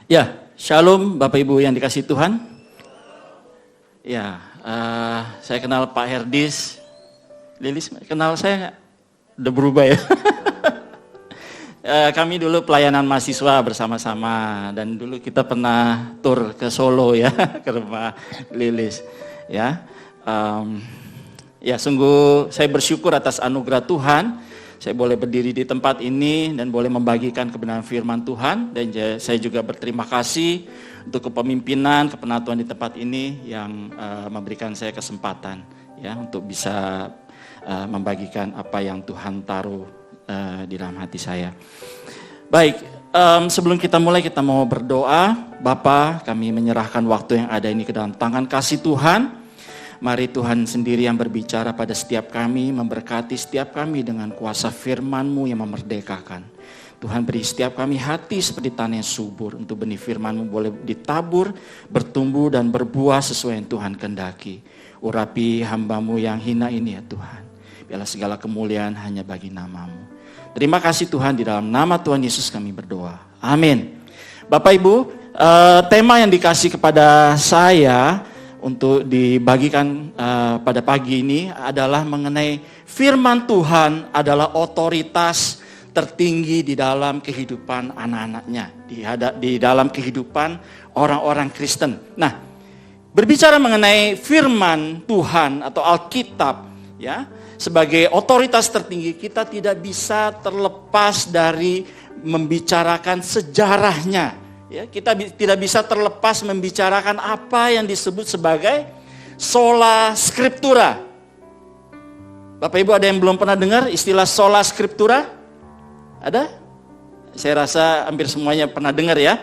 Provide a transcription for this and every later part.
Ya, Shalom Bapak Ibu yang dikasihi Tuhan. Ya, saya kenal Pak Herdis. Lilis, kenal saya nggak? Udah berubah ya. Kami dulu pelayanan mahasiswa bersama-sama dan dulu kita pernah tur ke Solo ya, ke rumah Lilis. Ya, ya sungguh saya bersyukur atas anugerah Tuhan. Saya boleh berdiri di tempat ini dan boleh membagikan kebenaran firman Tuhan. Dan saya juga berterima kasih untuk kepemimpinan, kepenatuan di tempat ini yang memberikan saya kesempatan ya untuk bisa membagikan apa yang Tuhan taruh di dalam hati saya. Baik, sebelum kita mulai kita mau berdoa. Bapa, kami menyerahkan waktu yang ada ini ke dalam tangan kasih Tuhan. Mari Tuhan sendiri yang berbicara pada setiap kami, memberkati setiap kami dengan kuasa firman-Mu yang memerdekakan. Tuhan beri setiap kami hati seperti tanah yang subur untuk benih firman-Mu boleh ditabur, bertumbuh dan berbuah sesuai yang Tuhan kehendaki. Urapi hamba-Mu yang hina ini ya Tuhan. Biarlah segala kemuliaan hanya bagi nama-Mu. Terima kasih Tuhan, di dalam nama Tuhan Yesus kami berdoa. Amin. Bapak Ibu, tema yang dikasih kepada saya untuk dibagikan pada pagi ini adalah mengenai firman Tuhan adalah otoritas tertinggi di dalam kehidupan anak-anaknya, di dalam kehidupan orang-orang Kristen. Nah, berbicara mengenai firman Tuhan atau Alkitab ya, sebagai otoritas tertinggi, kita tidak bisa terlepas dari membicarakan sejarahnya. Ya, kita tidak bisa terlepas membicarakan apa yang disebut sebagai sola scriptura. Bapak Ibu ada yang belum pernah dengar istilah sola scriptura? Ada? Saya rasa hampir semuanya pernah dengar ya.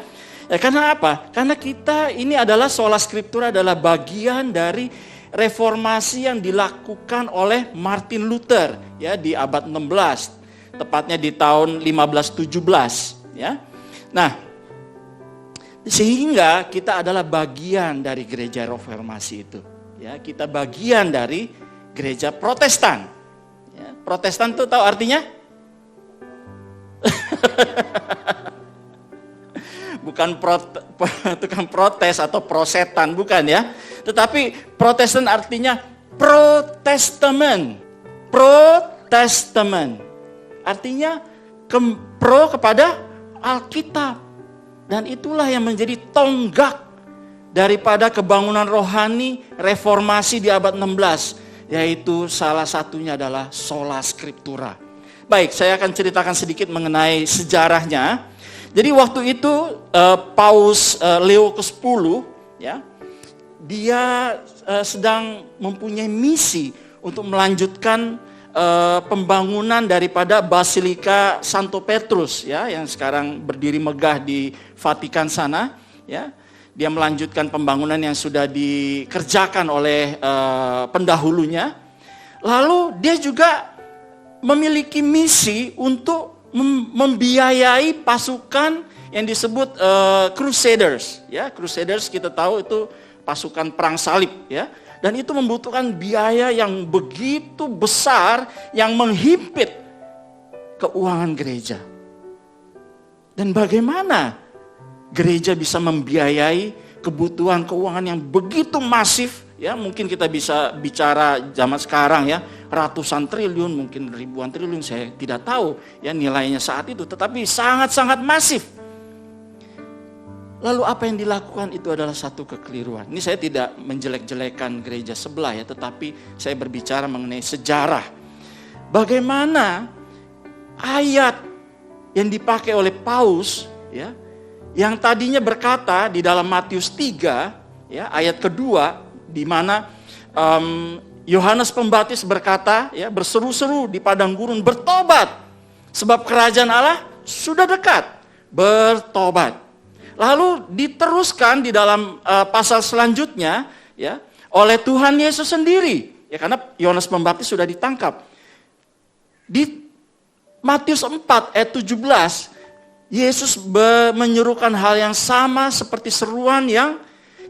Ya karena apa? Karena kita ini adalah sola scriptura adalah bagian dari reformasi yang dilakukan oleh Martin Luther ya di abad 16, tepatnya di tahun 1517 ya. Nah, sehingga kita adalah bagian dari gereja reformasi itu. Ya, kita bagian dari gereja Protestan. Ya, Protestan itu tahu artinya? Bukan tukang protes atau prosetan, bukan ya. Tetapi Protestan artinya Protestament. Protestament. Artinya pro kepada Alkitab. Dan itulah yang menjadi tonggak daripada kebangunan rohani reformasi di abad 16. Yaitu salah satunya adalah sola scriptura. Baik, saya akan ceritakan sedikit mengenai sejarahnya. Jadi waktu itu Paus Leo ke-10 ya, dia sedang mempunyai misi untuk melanjutkan pembangunan daripada Basilika Santo Petrus ya, yang sekarang berdiri megah di Vatikan sana ya. Dia melanjutkan pembangunan yang sudah dikerjakan oleh pendahulunya. Lalu dia juga memiliki misi untuk membiayai pasukan yang disebut Crusaders ya. Crusaders kita tahu itu pasukan perang salib ya. Dan itu membutuhkan biaya yang begitu besar yang menghimpit keuangan gereja. Dan bagaimana gereja bisa membiayai kebutuhan keuangan yang begitu masif? Ya, mungkin kita bisa bicara zaman sekarang ya, ratusan triliun, mungkin ribuan triliun, saya tidak tahu ya nilainya saat itu, tetapi sangat-sangat masif. Lalu apa yang dilakukan itu adalah satu kekeliruan. Ini saya tidak menjelek-jelekan gereja sebelah ya, tetapi saya berbicara mengenai sejarah. Bagaimana ayat yang dipakai oleh Paus ya, yang tadinya berkata di dalam Matius 3 ya, ayat kedua, di mana Yohanes Pembaptis berkata ya, berseru-seru di padang gurun, bertobat sebab kerajaan Allah sudah dekat, bertobat. Lalu diteruskan di dalam pasal selanjutnya ya, oleh Tuhan Yesus sendiri ya, karena Yohanes Pembaptis sudah ditangkap. Di Matius 4 ayat 17 Yesus menyerukan hal yang sama seperti seruan yang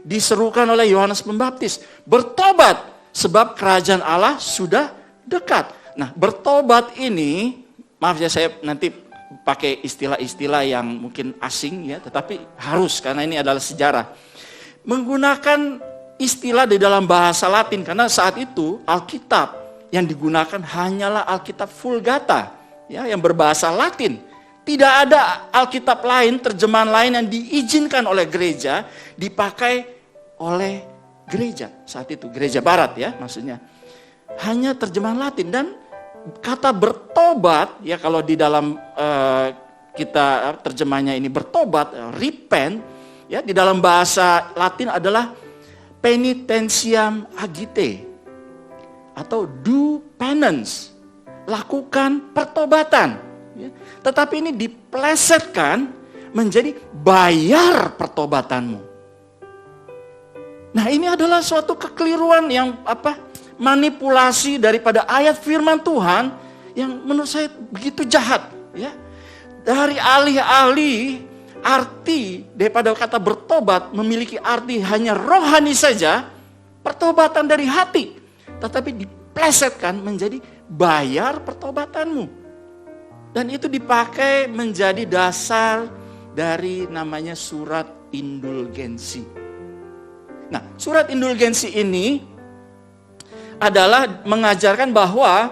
diserukan oleh Yohanes Pembaptis. Bertobat sebab kerajaan Allah sudah dekat. Nah, bertobat ini, maaf ya saya nanti pakai istilah-istilah yang mungkin asing ya, tetapi harus karena ini adalah sejarah. Menggunakan istilah di dalam bahasa Latin karena saat itu Alkitab yang digunakan hanyalah Alkitab Vulgata ya, yang berbahasa Latin. Tidak ada Alkitab lain, terjemahan lain yang diizinkan oleh gereja dipakai oleh gereja saat itu, gereja barat ya maksudnya. Hanya terjemahan Latin dan kata bertobat ya kalau di dalam kita terjemahnya ini bertobat, repent ya di dalam bahasa Latin adalah penitentiam agite atau do penance, lakukan pertobatan. Ya. Tetapi ini diplesetkan menjadi bayar pertobatanmu. Nah ini adalah suatu kekeliruan yang manipulasi daripada ayat firman Tuhan yang menurut saya begitu jahat. Ya. Dari alih-alih arti daripada kata bertobat memiliki arti hanya rohani saja, pertobatan dari hati. Tetapi diplesetkan menjadi bayar pertobatanmu. Dan itu dipakai menjadi dasar dari namanya surat indulgensi. Nah, surat indulgensi ini adalah mengajarkan bahwa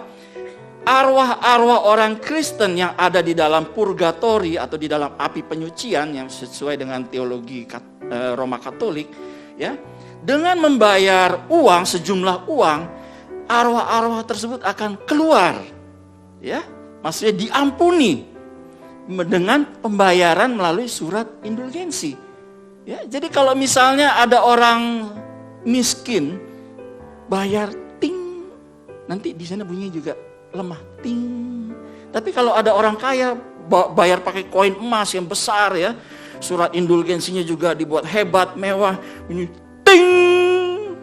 arwah-arwah orang Kristen yang ada di dalam purgatori atau di dalam api penyucian yang sesuai dengan teologi Roma Katolik, ya, dengan membayar uang, sejumlah uang, arwah-arwah tersebut akan keluar, ya, maksudnya diampuni dengan pembayaran melalui surat indulgensi. Ya, jadi kalau misalnya ada orang miskin bayar ting, nanti di sana bunyinya juga lemah ting. Tapi kalau ada orang kaya bayar pakai koin emas yang besar ya, surat indulgensinya juga dibuat hebat, mewah, bunyi ting.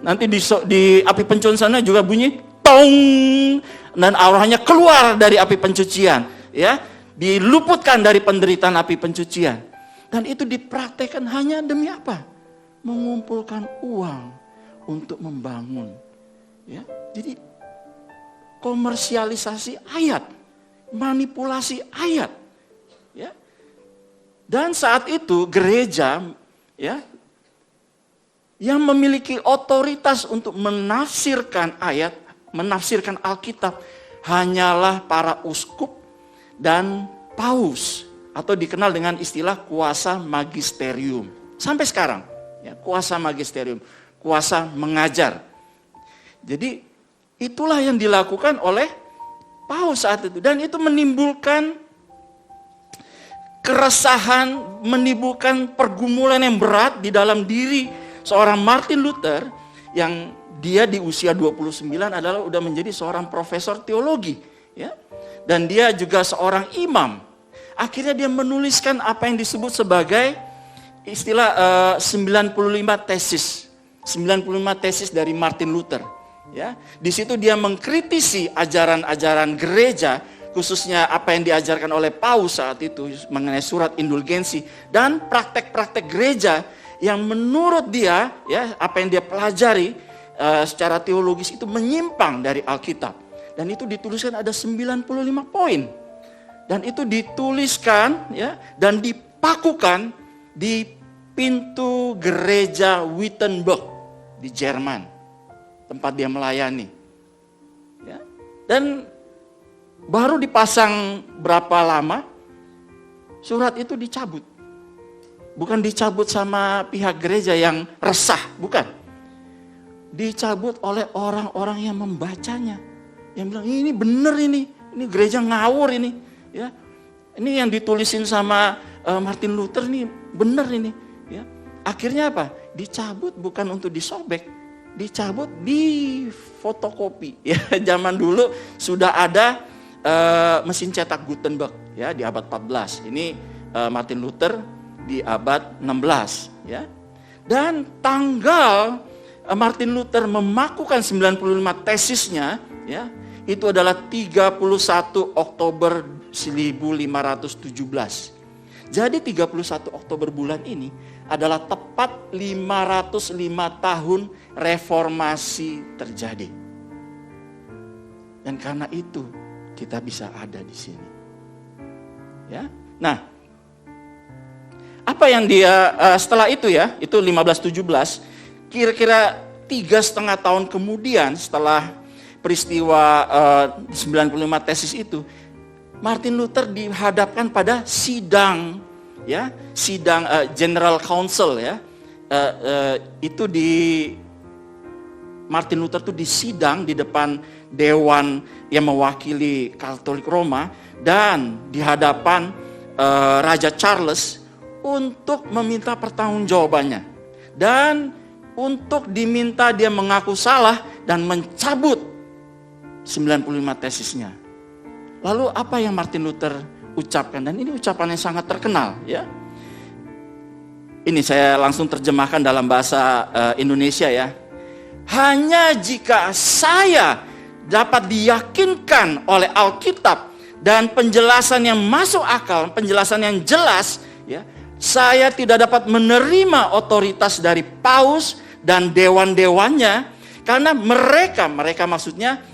Nanti di api pencun sana juga bunyi tong, dan arwahnya keluar dari api pencucian, ya, diluputkan dari penderitaan api pencucian. Dan itu dipraktekkan hanya demi apa? Mengumpulkan uang untuk membangun. Ya, jadi komersialisasi ayat, manipulasi ayat. Ya. Dan saat itu gereja, ya, yang memiliki otoritas untuk menafsirkan ayat, menafsirkan Alkitab hanyalah para uskup dan paus atau dikenal dengan istilah kuasa magisterium. Sampai sekarang, ya, kuasa magisterium, kuasa mengajar. Jadi itulah yang dilakukan oleh paus saat itu dan itu menimbulkan keresahan, menimbulkan pergumulan yang berat di dalam diri seorang Martin Luther yang dia di usia 29 adalah udah menjadi seorang profesor teologi, ya. Dan dia juga seorang imam. Akhirnya dia menuliskan apa yang disebut sebagai istilah 95 tesis. 95 tesis dari Martin Luther, ya. Di situ dia mengkritisi ajaran-ajaran gereja, khususnya apa yang diajarkan oleh paus saat itu mengenai surat indulgensi dan praktek-praktek gereja yang menurut dia, ya, apa yang dia pelajari secara teologis itu menyimpang dari Alkitab. Dan itu dituliskan ada 95 poin. Dan itu dituliskan, ya, dan dipakukan di pintu gereja Wittenberg di Jerman, tempat dia melayani. Ya. Dan baru dipasang berapa lama, surat itu dicabut. Bukan dicabut sama pihak gereja yang resah, bukan. Dicabut oleh orang-orang yang membacanya. Yang bilang, ini benar ini gereja ngawur ini. Ya, ini yang ditulisin sama Martin Luther ini benar ini. Ya, akhirnya apa? Dicabut bukan untuk disobek, dicabut di fotokopi. Ya, zaman dulu sudah ada mesin cetak Gutenberg, ya, di abad 14. Ini Martin Luther di abad 16, ya. Dan tanggal Martin Luther memakukan 95 tesisnya, ya, itu adalah 31 Oktober 1517. Jadi 31 Oktober bulan ini adalah tepat 505 tahun reformasi terjadi. Dan karena itu kita bisa ada di sini. Ya. Nah, apa yang dia setelah itu ya, itu 1517, kira-kira 3,5 tahun kemudian setelah peristiwa 95 tesis itu, Martin Luther dihadapkan pada sidang, ya, sidang General Council, ya, itu di Martin Luther itu disidang di depan dewan yang mewakili Katolik Roma dan di hadapan Raja Charles untuk meminta pertanggungjawabannya dan untuk diminta dia mengaku salah dan mencabut 95 tesisnya. Lalu apa yang Martin Luther ucapkan, dan ini ucapan yang sangat terkenal, ya. Ini saya langsung terjemahkan dalam bahasa Indonesia, ya. Hanya jika saya dapat diyakinkan oleh Alkitab dan penjelasan yang masuk akal, penjelasan yang jelas, ya, saya tidak dapat menerima otoritas dari paus dan dewan-dewannya, karena mereka maksudnya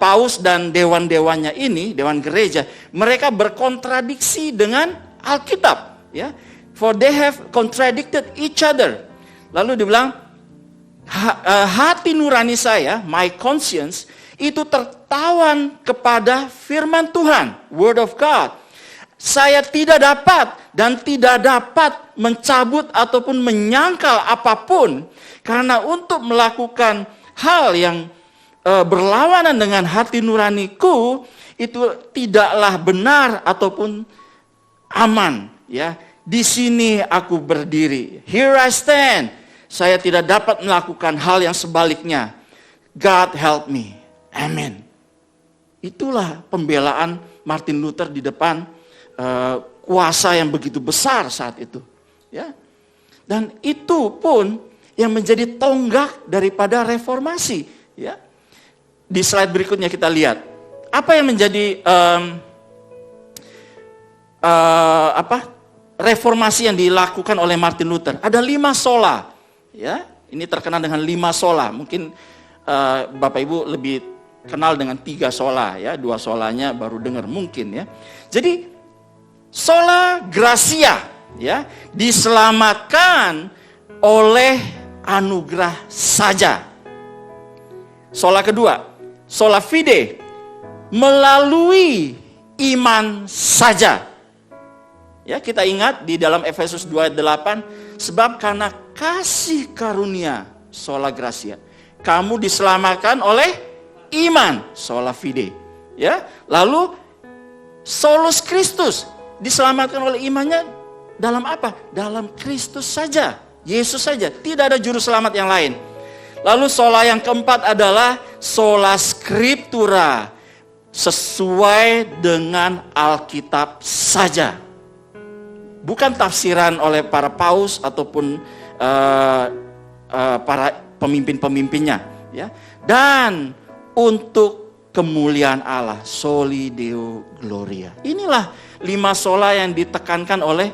paus dan dewan-dewannya ini, dewan gereja, mereka berkontradiksi dengan Alkitab, ya. For they have contradicted each other. Lalu dibilang, hati nurani saya, my conscience, itu tertawan kepada firman Tuhan, word of God. Saya tidak dapat dan tidak dapat mencabut ataupun menyangkal apapun, karena untuk melakukan hal yang berlawanan dengan hati nuraniku itu tidaklah benar ataupun aman, ya. Di sini aku berdiri. Here I stand. Saya tidak dapat melakukan hal yang sebaliknya. God help me. Amen. Itulah pembelaan Martin Luther di depan kuasa yang begitu besar saat itu, ya. Dan itu pun yang menjadi tonggak daripada reformasi, ya. Di slide berikutnya kita lihat apa yang menjadi reformasi yang dilakukan oleh Martin Luther. Ada 5 sola, ya. Ini terkenal dengan 5 sola. Mungkin Bapak Ibu lebih kenal dengan 3 sola, ya. 2 solanya baru dengar mungkin, ya. Jadi sola gratia, ya, diselamatkan oleh anugerah saja. Sola kedua, sola fide, melalui iman saja. Ya, kita ingat di dalam Efesus 2 ayat 8, sebab karena kasih karunia, sola gratia, kamu diselamatkan oleh iman, sola fide. Ya, lalu solus Christus, diselamatkan oleh imannya dalam apa? Dalam Kristus saja, Yesus saja, tidak ada juru selamat yang lain. Lalu sola yang keempat adalah sola scriptura, sesuai dengan Alkitab saja. Bukan tafsiran oleh para paus ataupun para pemimpin-pemimpinnya, ya. Dan untuk kemuliaan Allah, soli deo gloria. Inilah 5 sola yang ditekankan oleh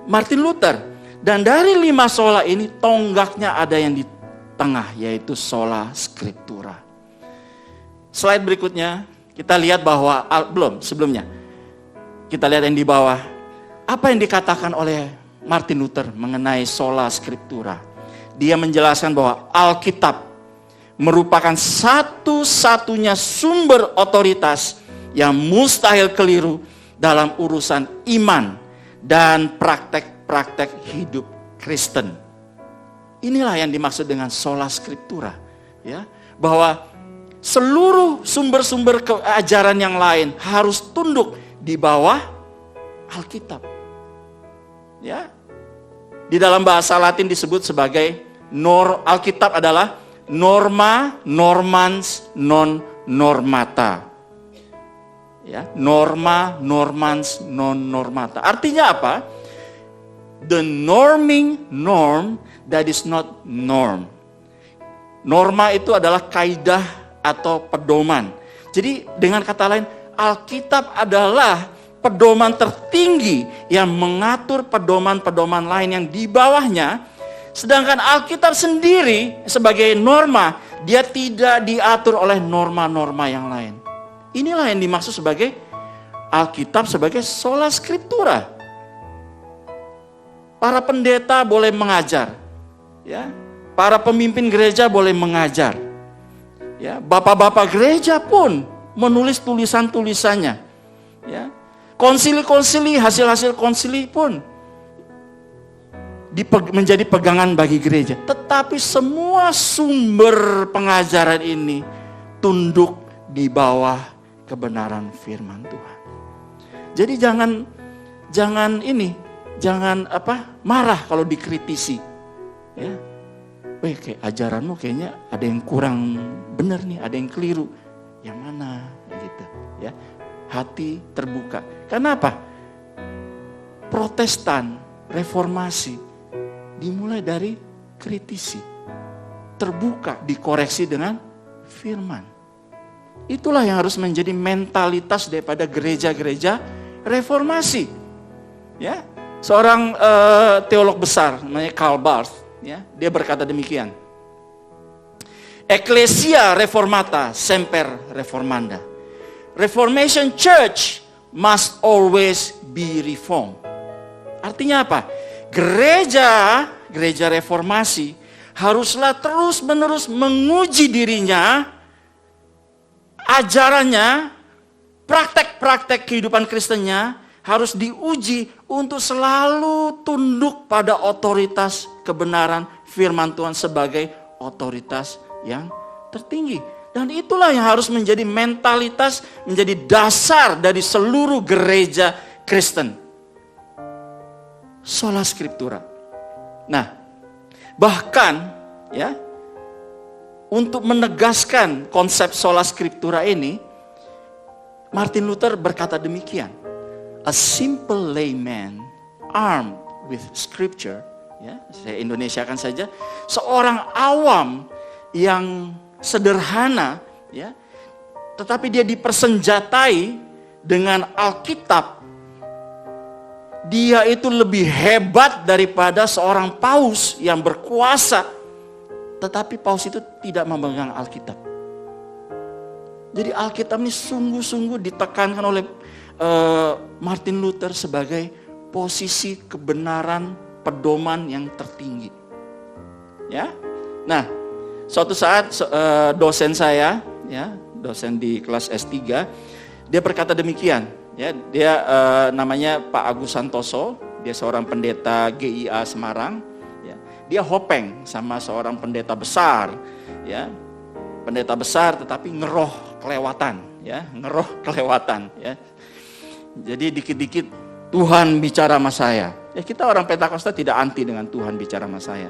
Martin Luther. Dan dari 5 sola ini tonggaknya ada yang di tengah, yaitu sola scriptura. Slide berikutnya kita lihat bahwa sebelumnya kita lihat yang di bawah. Apa yang dikatakan oleh Martin Luther mengenai sola scriptura? Dia menjelaskan bahwa Alkitab merupakan satu-satunya sumber otoritas yang mustahil keliru dalam urusan iman dan praktek-praktek hidup Kristen. Inilah yang dimaksud dengan sola scriptura, ya, bahwa seluruh sumber-sumber keajaran yang lain harus tunduk di bawah Alkitab. Ya, di dalam bahasa Latin disebut sebagai Alkitab adalah norma normans non normata. Ya, norma normans non normata. Artinya apa? The norming norm that is not norm. Norma itu adalah kaidah atau pedoman. Jadi dengan kata lain, Alkitab adalah pedoman tertinggi yang mengatur pedoman-pedoman lain yang di bawahnya. Sedangkan Alkitab sendiri sebagai norma, dia tidak diatur oleh norma-norma yang lain. Inilah yang dimaksud sebagai Alkitab sebagai sola scriptura. Para pendeta boleh mengajar, ya. Para pemimpin gereja boleh mengajar, ya. Bapak-bapak gereja pun menulis tulisan-tulisannya, ya. Konsili-konsili, hasil-hasil konsili pun menjadi pegangan bagi gereja. Tetapi semua sumber pengajaran ini tunduk di bawah kebenaran firman Tuhan. Jadi jangan marah kalau dikritisi, ya. Kayak ajaranmu kayaknya ada yang kurang benar nih, ada yang keliru. Yang mana? Gitu, ya. Hati terbuka. Kenapa? Protestan, reformasi dimulai dari kritisi, terbuka, dikoreksi dengan firman. Itulah yang harus menjadi mentalitas daripada gereja-gereja reformasi. Ya, seorang teolog besar namanya Karl Barth, ya, dia berkata demikian. Ecclesia reformata semper reformanda. Reformation Church must always be reformed. Artinya apa? Gereja reformasi haruslah terus-menerus menguji dirinya, ajarannya, praktek-praktek kehidupan Kristennya harus diuji untuk selalu tunduk pada otoritas kebenaran firman Tuhan sebagai otoritas yang tertinggi. Dan itulah yang harus menjadi mentalitas, menjadi dasar dari seluruh gereja Kristen. Sola scriptura. Nah, bahkan ya, untuk menegaskan konsep sola scriptura ini, Martin Luther berkata demikian. A simple layman armed with scripture, ya, saya Indonesiakan saja, seorang awam yang sederhana, ya, tetapi dia dipersenjatai dengan Alkitab. Dia itu lebih hebat daripada seorang paus yang berkuasa, tetapi paus itu tidak memegang Alkitab. Jadi Alkitab ini sungguh-sungguh ditekankan oleh Martin Luther sebagai posisi kebenaran pedoman yang tertinggi. Ya, nah, suatu saat dosen saya, ya, dosen di kelas S3, dia berkata demikian. Ya, dia namanya Pak Agus Santoso, dia seorang pendeta GIA Semarang. Ya, dia hopeng sama seorang pendeta besar, ya, pendeta besar tetapi ngeroh kelewatan, ya, ngeroh kelewatan, ya. Jadi dikit-dikit Tuhan bicara sama saya. Ya, kita orang Pentakosta tidak anti dengan Tuhan bicara sama saya.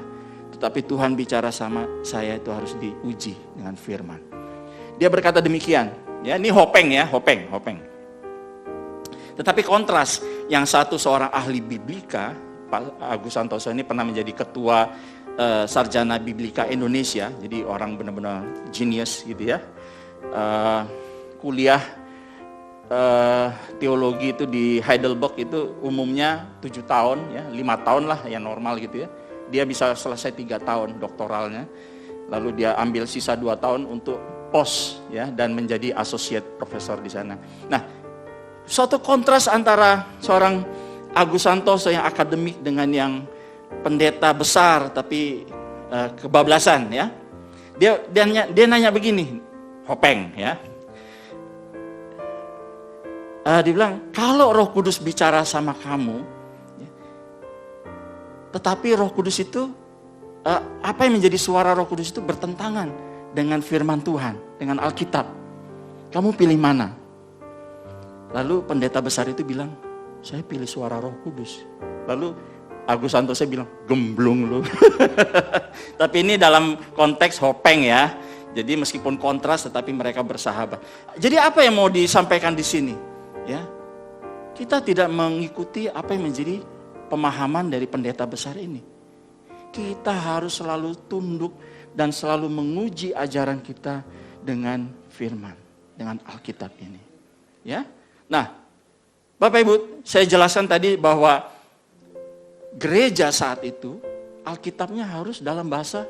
Tetapi Tuhan bicara sama saya itu harus diuji dengan firman. Dia berkata demikian. Ya, ini hopeng ya, hopeng. Tetapi kontras, yang satu seorang ahli biblika, Pak Agus Santoso ini pernah menjadi ketua sarjana biblika Indonesia. Jadi orang benar-benar genius gitu ya. Kuliah teologi itu di Heidelberg itu umumnya 7 tahun ya, 5 tahun lah yang normal gitu ya. Dia bisa selesai 3 tahun doktoralnya, lalu dia ambil sisa 2 tahun untuk pos ya, dan menjadi associate professor di sana. Nah, suatu kontras antara seorang Agus Santoso yang akademik dengan yang pendeta besar tapi kebablasan ya. Dia nanya begini, hopeng ya. Dia bilang, kalau Roh Kudus bicara sama kamu, ya, tetapi Roh Kudus itu, apa yang menjadi suara Roh Kudus itu bertentangan dengan firman Tuhan, dengan Alkitab. Kamu pilih mana? Lalu pendeta besar itu bilang, saya pilih suara Roh Kudus. Lalu Agus Santoso bilang, gemblung lu. Tapi ini dalam konteks hopeng ya. Jadi meskipun kontras tetapi mereka bersahabat. Jadi apa yang mau disampaikan di sini? Ya, kita tidak mengikuti apa yang menjadi pemahaman dari pendeta besar ini. Kita harus selalu tunduk dan selalu menguji ajaran kita dengan firman, dengan Alkitab ini. Ya, nah, Bapak Ibu, saya jelaskan tadi bahwa gereja saat itu Alkitabnya harus dalam bahasa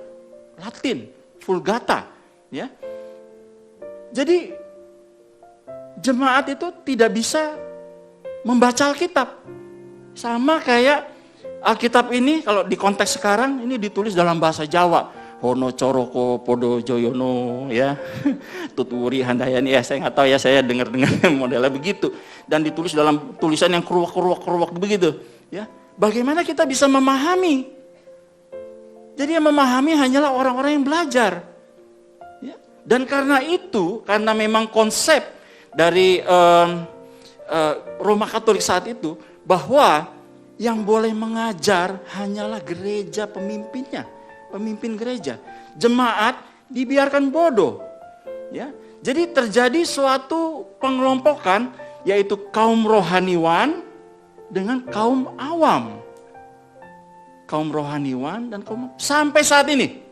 Latin, Vulgata. Ya, jadi jemaat itu tidak bisa membaca Alkitab. Sama kayak Alkitab ini kalau di konteks sekarang ini ditulis dalam bahasa Jawa. Hono coroko podo joyono ya. Tuturi handayani ya, saya nggak tahu ya, saya dengar-dengar modelnya begitu. Dan ditulis dalam tulisan yang keruak begitu ya. Bagaimana kita bisa memahami? Jadi yang memahami hanyalah orang-orang yang belajar. Ya. Dan karena itu, karena memang konsep dari Roma Katolik saat itu bahwa yang boleh mengajar hanyalah gereja pemimpinnya, pemimpin gereja. Jemaat dibiarkan bodoh. Ya. Jadi terjadi suatu pengelompokan, yaitu kaum rohaniwan dengan kaum awam. Kaum rohaniwan dan kaum sampai saat ini.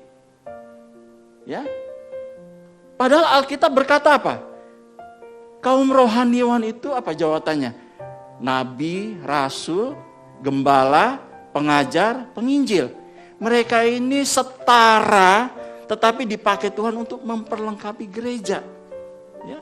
Ya. Padahal Alkitab berkata apa? Kaum rohaniwan itu apa jawabannya? Nabi, rasul, gembala, pengajar, penginjil. Mereka ini setara, tetapi dipakai Tuhan untuk memperlengkapi gereja. Ya.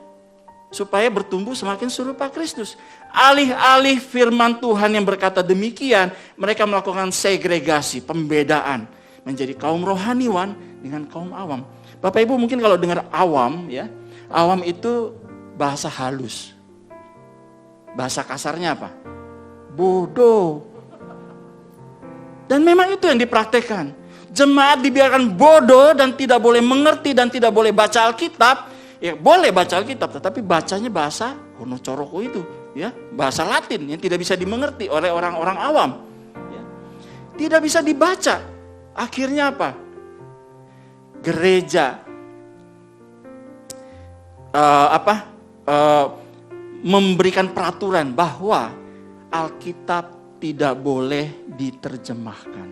Supaya bertumbuh semakin serupa Kristus. Alih-alih firman Tuhan yang berkata demikian, mereka melakukan segregasi, pembedaan. Menjadi kaum rohaniwan dengan kaum awam. Bapak Ibu mungkin kalau dengar awam, ya, awam itu bahasa halus. Bahasa kasarnya apa? Bodoh. Dan memang itu yang dipraktekkan. Jemaat dibiarkan bodoh dan tidak boleh mengerti dan tidak boleh baca Alkitab. Ya boleh baca Alkitab, tetapi bacanya bahasa hono coroko itu, ya, bahasa Latin yang tidak bisa dimengerti oleh orang-orang awam. Ya. Tidak bisa dibaca. Akhirnya apa? Gereja memberikan peraturan bahwa Alkitab tidak boleh diterjemahkan.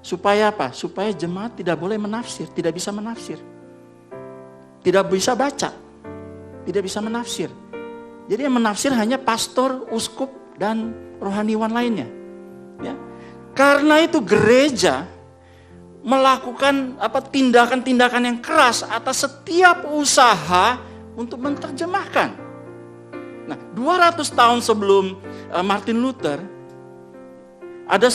Supaya apa? Supaya jemaat tidak boleh menafsir, tidak bisa menafsir. Tidak bisa baca, tidak bisa menafsir. Jadi yang menafsir hanya pastor, uskup, dan rohaniwan lainnya. Ya. Karena itu gereja melakukan tindakan-tindakan yang keras atas setiap usaha untuk menerjemahkan. Nah, 200 tahun sebelum Martin Luther, ada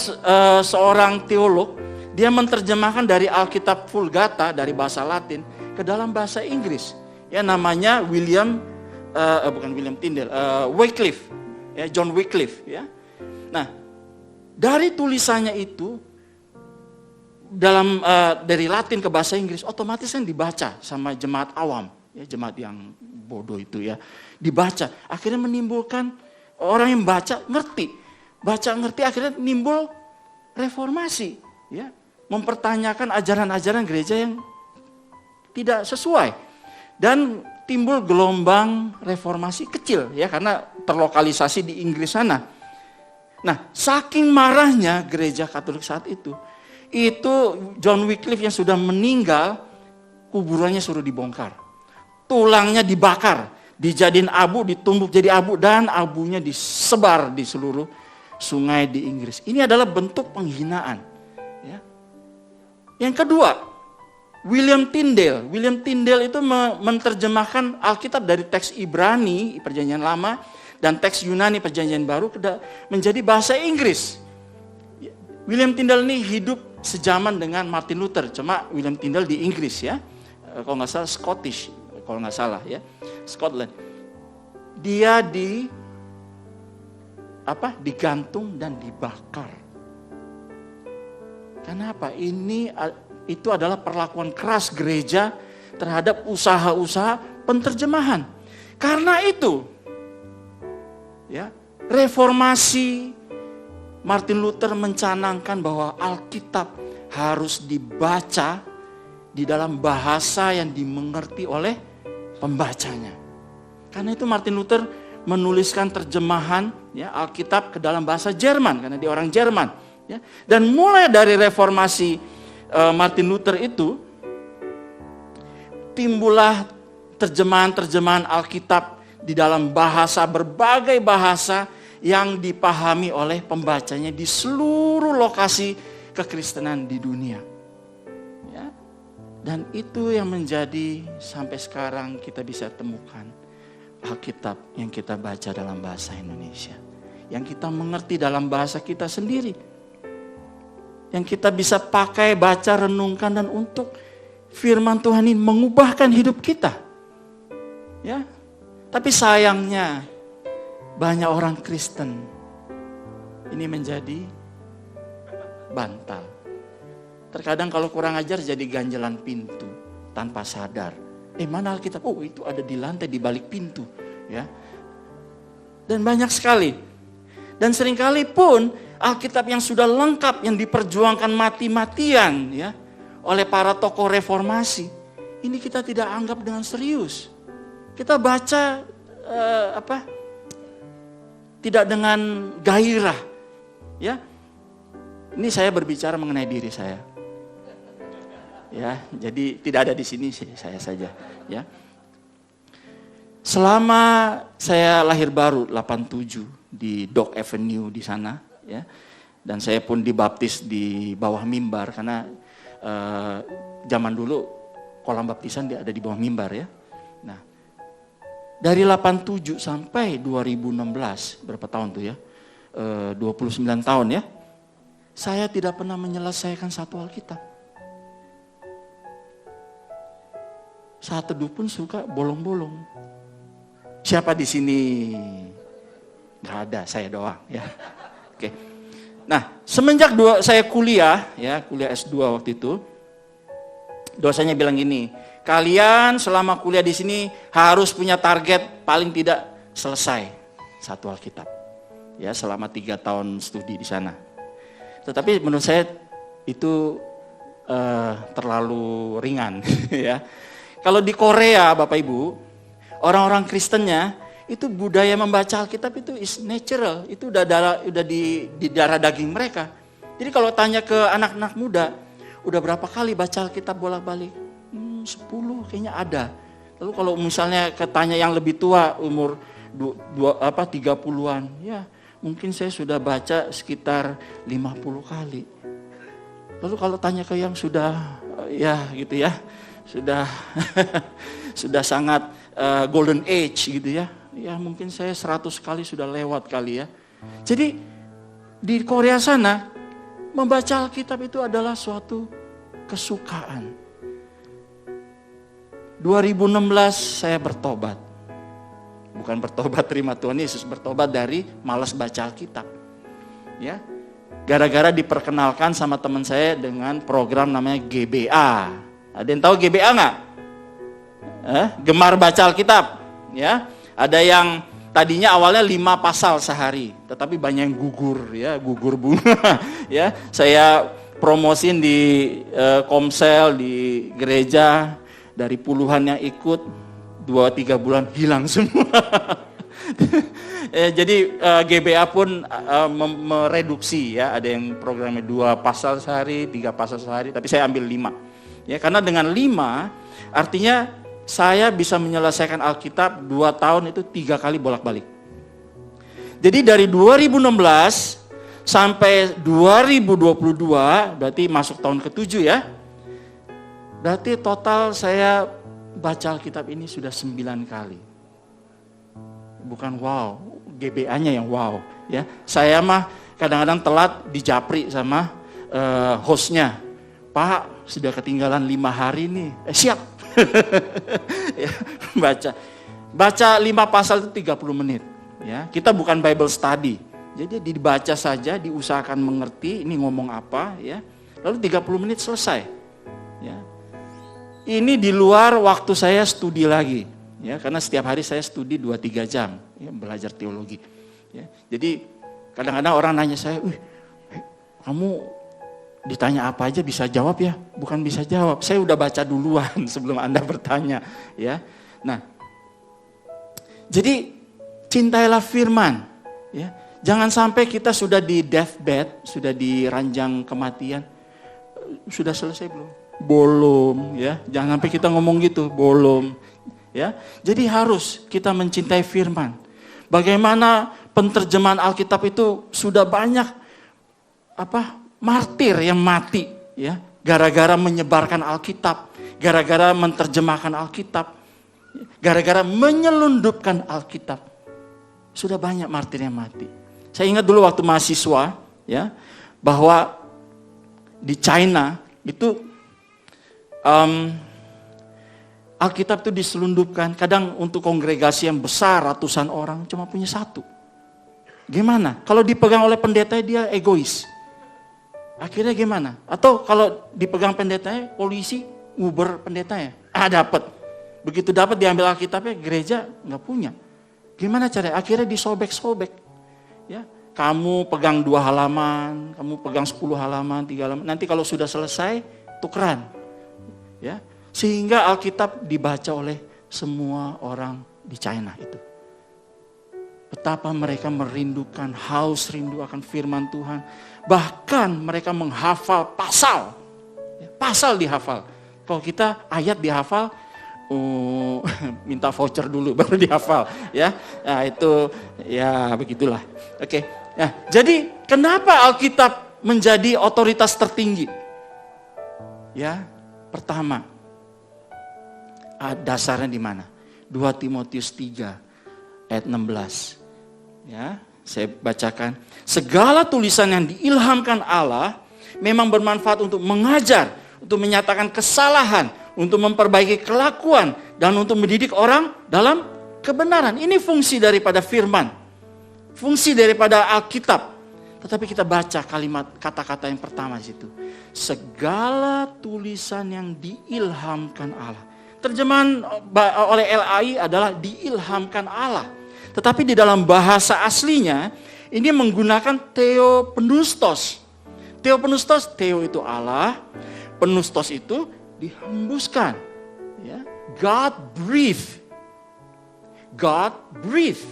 seorang teolog, dia menerjemahkan dari Alkitab Vulgata dari bahasa Latin ke dalam bahasa Inggris. Ya, namanya Wycliffe, ya, John Wycliffe. Ya. Nah, dari tulisannya itu dari Latin ke bahasa Inggris, otomatis kan dibaca sama jemaat awam, ya, jemaat yang bodoh itu ya, dibaca. Akhirnya menimbulkan orang yang baca ngerti, akhirnya nimbul reformasi, ya, mempertanyakan ajaran-ajaran gereja yang tidak sesuai, dan timbul gelombang reformasi kecil, ya, karena terlokalisasi di Inggris sana. Nah, saking marahnya gereja Katolik saat itu John Wycliffe yang sudah meninggal, kuburannya suruh dibongkar, tulangnya dibakar, dijadiin abu, ditumbuk jadi abu, dan abunya disebar di seluruh sungai di Inggris. Ini adalah bentuk penghinaan. Ya. Yang kedua, William Tyndale itu menerjemahkan Alkitab dari teks Ibrani Perjanjian Lama dan teks Yunani Perjanjian Baru menjadi bahasa Inggris. William Tyndale ini hidup sejaman dengan Martin Luther, cuma William Tyndale di Inggris, ya, kalau nggak salah Scottish, kalau nggak salah, ya, Scotland. Dia digantung dan dibakar. Kenapa? Itu adalah perlakuan keras gereja terhadap usaha-usaha penterjemahan. Karena itu, ya, reformasi Martin Luther mencanangkan bahwa Alkitab harus dibaca di dalam bahasa yang dimengerti oleh pembacanya. Karena itu Martin Luther menuliskan terjemahan, ya, Alkitab ke dalam bahasa Jerman, karena dia orang Jerman. Ya. Dan mulai dari reformasi Martin Luther itu, timbullah terjemahan-terjemahan Alkitab di dalam berbagai bahasa yang dipahami oleh pembacanya di seluruh lokasi kekristenan di dunia. Ya. Dan itu yang menjadi sampai sekarang kita bisa temukan Alkitab yang kita baca dalam bahasa Indonesia, yang kita mengerti dalam bahasa kita sendiri, yang kita bisa pakai, baca, renungkan, dan untuk firman Tuhan ini mengubahkan hidup kita. Ya, tapi sayangnya banyak orang Kristen ini menjadi bantal. Terkadang kalau kurang ajar jadi ganjelan pintu tanpa sadar. Mana Alkitab? Oh, itu ada di lantai di balik pintu, ya. Dan banyak sekali. Dan seringkali pun Alkitab yang sudah lengkap, yang diperjuangkan mati-matian, ya, oleh para tokoh reformasi, ini kita tidak anggap dengan serius. Kita baca tidak dengan gairah, ya. Ini saya berbicara mengenai diri saya. Ya, jadi tidak ada di sini saya saja, ya. Selama saya lahir baru 87 di Dock Avenue di sana, ya. Dan saya pun dibaptis di bawah mimbar karena zaman dulu kolam baptisan ada di bawah mimbar, ya. Nah, dari 87 sampai 2016, berapa tahun tuh ya? 29 tahun, ya. Saya tidak pernah menyelesaikan satu Alkitab. Saat teduh pun suka bolong-bolong. Siapa di sini? Gak ada, saya doang, ya. Oke. Nah, semenjak saya kuliah, ya, kuliah S2 waktu itu, dosennya bilang gini, kalian selama kuliah di sini harus punya target paling tidak selesai satu Alkitab, ya, selama 3 tahun studi di sana. Tetapi menurut saya itu terlalu ringan, ya. Kalau di Korea, Bapak Ibu, orang-orang Kristennya itu budaya membaca Alkitab itu is natural, itu udah di darah daging mereka. Jadi kalau tanya ke anak-anak muda, udah berapa kali baca Alkitab bolak-balik? 10 kayaknya ada. Lalu kalau misalnya ketanya yang lebih tua, umur 30-an, ya mungkin saya sudah baca sekitar 50 kali. Lalu kalau tanya ke yang sudah, ya gitu ya, sudah sangat golden age gitu ya. Ya mungkin saya 100 kali sudah lewat kali ya. Jadi di Korea sana membaca Alkitab itu adalah suatu kesukaan. 2016 saya bertobat. Bukan bertobat terima Tuhan Yesus, bertobat dari malas baca Alkitab. Ya. Gara-gara diperkenalkan sama teman saya dengan program namanya GBA. Ada yang tahu GBA nggak? Gemar baca Alkitab, ya. Ada yang tadinya awalnya 5 pasal sehari, tetapi banyak yang gugur, ya, gugur bunga, ya. Saya promosin di Komsel, di gereja, dari puluhan yang ikut, 2-3 bulan hilang semua. Jadi GBA pun mereduksi, ya. Ada yang programnya 2 pasal sehari, 3 pasal sehari, tapi saya ambil 5. Ya, karena dengan 5 artinya saya bisa menyelesaikan Alkitab 2 tahun itu 3 kali bolak-balik. Jadi dari 2016 sampai 2022 berarti masuk tahun ke-7 ya. Berarti total saya baca Alkitab ini sudah 9 kali. Bukan wow, GBA-nya yang wow ya. Saya mah kadang-kadang telat dijapri sama hostnya. Pak, sudah ketinggalan 5 hari nih. Siap. Ya, baca 5 pasal itu 30 menit. Ya, kita bukan Bible study. Jadi dibaca saja, diusahakan mengerti ini ngomong apa, ya. Lalu 30 menit selesai. Ya. Ini di luar waktu saya studi lagi, ya, karena setiap hari saya studi 2-3 jam, ya, belajar teologi. Ya. Jadi kadang-kadang orang nanya saya, kamu ditanya apa aja bisa jawab ya? Bukan bisa jawab, saya udah baca duluan sebelum Anda bertanya, ya. Nah, jadi cintailah firman, ya. Jangan sampai kita sudah di deathbed, sudah di ranjang kematian, sudah selesai belum? Belum, ya. Jangan sampai kita ngomong gitu, belum, ya. Jadi harus kita mencintai firman. Bagaimana penterjemahan Alkitab itu sudah banyak martir yang mati, ya, gara-gara menyebarkan Alkitab, gara-gara menerjemahkan Alkitab. Gara-gara menyelundupkan Alkitab. Sudah banyak martir yang mati. Saya ingat dulu waktu mahasiswa, ya, bahwa di China itu Alkitab itu diselundupkan. Kadang untuk kongregasi yang besar, ratusan orang, cuma punya satu. Gimana? Kalau dipegang oleh pendeta dia egois. Akhirnya gimana? Atau kalau dipegang pendetanya, polisi nguber pendetanya. Dapat. Begitu dapat diambil Alkitabnya, gereja nggak punya. Gimana caranya? Akhirnya disobek-sobek. Ya, kamu pegang 2 halaman, kamu pegang 10 halaman, 3 halaman. Nanti kalau sudah selesai, tukeran. Ya, sehingga Alkitab dibaca oleh semua orang di China itu. Betapa mereka merindukan, haus rindu akan firman Tuhan. Bahkan mereka menghafal pasal. Pasal dihafal. Kalau kita ayat dihafal, minta voucher dulu baru dihafal. Ya, nah, itu ya begitulah. Oke. Nah, jadi kenapa Alkitab menjadi otoritas tertinggi? Ya, pertama, dasarnya di mana? 2 Timotius 3 ayat 16. Ya, saya bacakan. Segala tulisan yang diilhamkan Allah memang bermanfaat untuk mengajar, untuk menyatakan kesalahan, untuk memperbaiki kelakuan, dan untuk mendidik orang dalam kebenaran. Ini fungsi daripada firman. Fungsi daripada Alkitab. Tetapi kita baca kalimat kata-kata yang pertama di situ. Segala tulisan yang diilhamkan Allah. Terjemahan oleh LAI adalah diilhamkan Allah. Tetapi di dalam bahasa aslinya ini menggunakan theopneustos. Theopneustos, theo itu Allah, pneustos itu dihembuskan. Ya, God breathe. God breathe.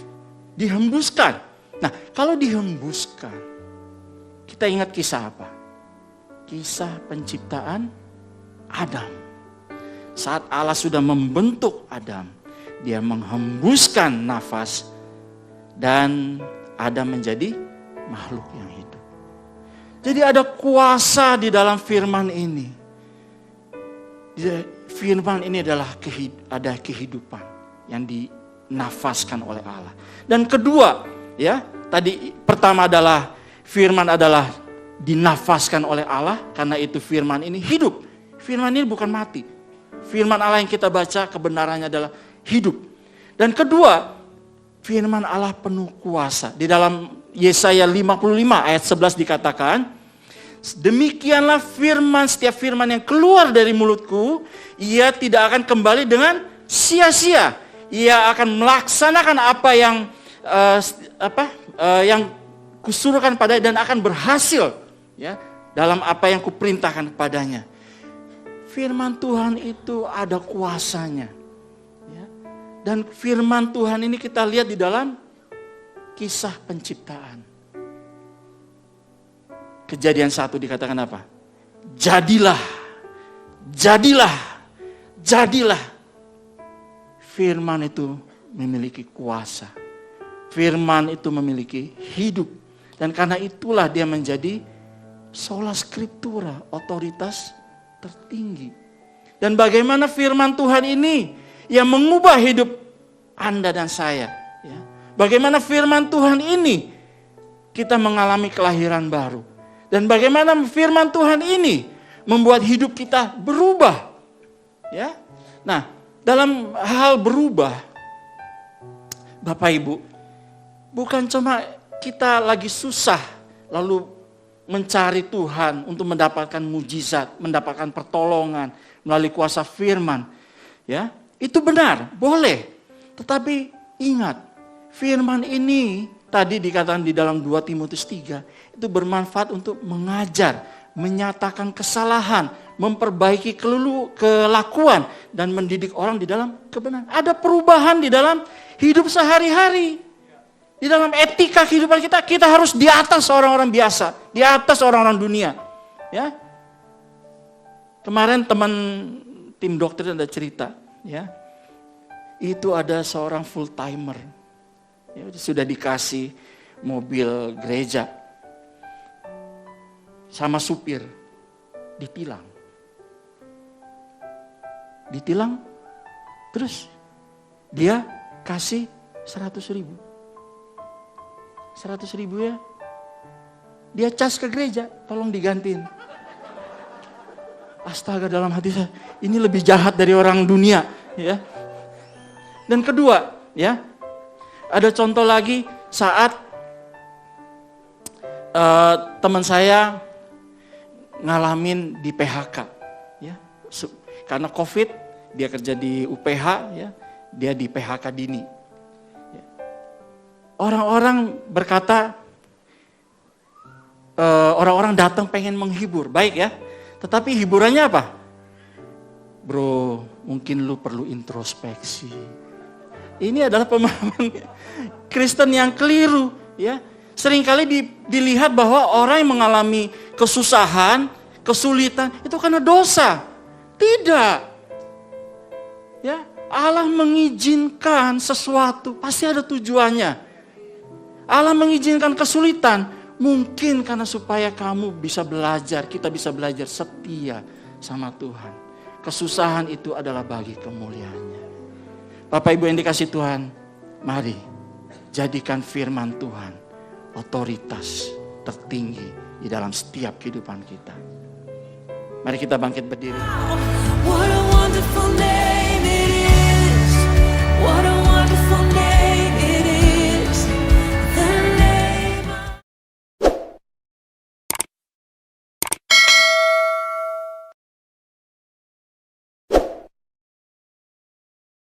Dihembuskan. Nah, kalau dihembuskan, kita ingat kisah apa? Kisah penciptaan Adam. Saat Allah sudah membentuk Adam, dia menghembuskan nafas dan Adam menjadi makhluk yang hidup. Jadi ada kuasa di dalam firman ini. Firman ini adalah ada kehidupan yang dinafaskan oleh Allah. Dan kedua, ya, tadi pertama adalah firman adalah dinafaskan oleh Allah, karena itu firman ini hidup. Firman ini bukan mati. Firman Allah yang kita baca kebenarannya adalah hidup. Dan kedua, firman Allah penuh kuasa. Di dalam Yesaya 55 ayat 11 dikatakan, demikianlah firman, setiap firman yang keluar dari mulutku, ia tidak akan kembali dengan sia-sia. Ia akan melaksanakan apa yang kusuruhkan padanya dan akan berhasil, ya, dalam apa yang kuperintahkan kepadanya. Firman Tuhan itu ada kuasanya. Ya. Dan firman Tuhan ini kita lihat di dalam kisah penciptaan. Kejadian 1 dikatakan apa? Jadilah, jadilah, jadilah. Firman itu memiliki kuasa. Firman itu memiliki hidup. Dan karena itulah dia menjadi sola scriptura, otoritas tertinggi. Dan bagaimana firman Tuhan ini yang mengubah hidup Anda dan saya. Ya. Bagaimana firman Tuhan ini kita mengalami kelahiran baru. Dan bagaimana firman Tuhan ini membuat hidup kita berubah. Ya. Nah, dalam hal berubah, Bapak Ibu, bukan cuma kita lagi susah lalu mencari Tuhan untuk mendapatkan mujizat, mendapatkan pertolongan melalui kuasa firman. Ya, itu benar, boleh. Tetapi ingat, firman ini tadi dikatakan di dalam 2 Timotius 3, itu bermanfaat untuk mengajar, menyatakan kesalahan, memperbaiki kelakuan, dan mendidik orang di dalam kebenaran. Ada perubahan di dalam hidup sehari-hari. Di dalam etika kehidupan kita, kita harus di atas orang-orang biasa, di atas orang-orang dunia. Ya. Kemarin teman tim dokter ada cerita, ya. Itu ada seorang full timer. Ya, sudah dikasih mobil gereja sama supir, ditilang, terus dia kasih 100.000. 100.000 ya. Dia cas ke gereja, tolong digantiin. Astaga, dalam hati saya, ini lebih jahat dari orang dunia, ya. Dan kedua, ya, ada contoh lagi saat teman saya ngalamin di PHK, ya, karena COVID, dia kerja di UPH, ya, dia di PHK dini. Ya. Orang-orang berkata, orang-orang datang pengen menghibur, baik ya. Tetapi hiburannya apa? Bro, mungkin lu perlu introspeksi. Ini adalah pemahaman Kristen yang keliru, ya. Seringkali dilihat bahwa orang yang mengalami kesusahan, kesulitan itu karena dosa. Tidak. Ya, Allah mengizinkan sesuatu, pasti ada tujuannya. Allah mengizinkan kesulitan mungkin karena supaya kamu bisa belajar, kita bisa belajar setia sama Tuhan. Kesusahan itu adalah bagi kemuliaannya. Bapak Ibu yang dikasih Tuhan, mari jadikan firman Tuhan otoritas tertinggi di dalam setiap kehidupan kita. Mari kita bangkit berdiri. What a wonderful name it is. What a